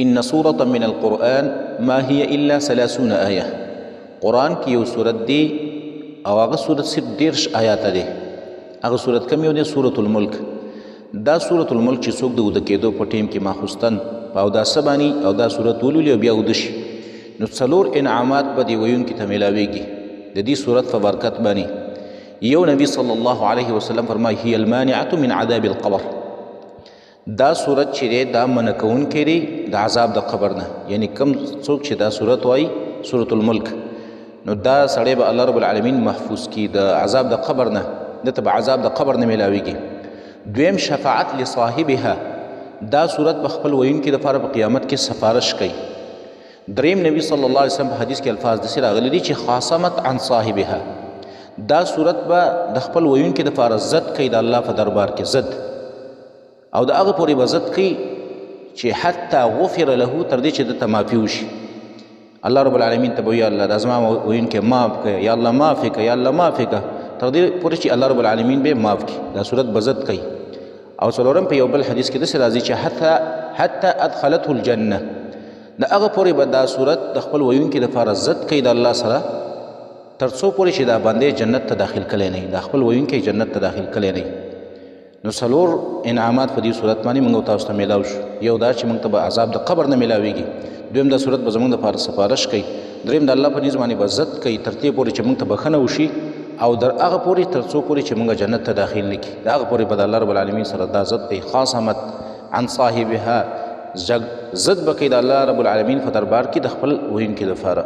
ان سورة من القرآن ما هي الا 30 آیه. قرآن کې یو سورت دی او هغه سورت صرف 13 آیات دی. هغه سورت کوم یو دی؟ سورة الملک. دا سورة الملک چې څوک د وده کېدو په ټیم کې ماخوستن په اوداسه باندې او دا سورت ولولي او بیا وده شي نو څلور انعامات به دې ویونکي ته میلاویږي د دې سورت په برکت باندې. یو نبی صلی الله علیه وسلم فرمایي هي المانعة من عذاب القبر. دا سورت چې دی دا منع کوونکی دی د عذاب د قبر نه. یعنی کم څوک چې دا سورت وایي سورة الملک نو دا سړی به الله رب العالمین محفوظ کی د عذاب د قبر نه، دته به عذاب د قبر نه میلاویږي. دویم شفاعت لصاحبها. دا سورت به خپل ویونکي دپاره په قیامت کې سفارش کوي. دریم نبی صلی الله علیه وسلم په حدیث کې الفاظ داسې راغلي دي چې خاصمت عن صاحبها. دا سورت به د خپل ویونکي دپاره ضد کوي د الله په دربار کې ضد، او د هغه پورې به ضد کوي چې حتی غفر له تر دې چې دته معافي وشي. الله رب العالمین ته به یا الله دا زما ویونکی معاف کړه، یا الله معاف کړه، یا الله معاف کړه، تر دې پورې چې الله رب العالمین به معاف کړي. دا صورت به ضد کوي. او څلورم په یو بل حدیث کې داسې راځي چې حتی ادخلته الجنه. د هغه پورې به دا صورت د خپل ویونکي دپاره ضد کوي د الله سره تر څو پورې چې دا بندې جنت ته داخل کلی نه وي، دا خپل ویونکی جنت ته داخل کلی نه وي. نو څلور انعامات په دې صورت باندې موږ تاسو ته میلاو شو. یو دا چې موږ ته به عذاب د قبر نه میلاویږي. دویم دا صورت به زموږ دپاره سفارش کوي. دریم د الله په نیز باندې به ضد کوي تر دې پورې چې موږ ته بښنه وشي، او در هغه پورې تر څو پورې چې موږ جنت ته داخل نه کړي. د هغه پورې به د الله رب العالمین سره دا ضد کوي. خاصمت عن صاحبها، ضد به کوي د الله رب العالمین په دربار کې د خپل ویونکي دپاره.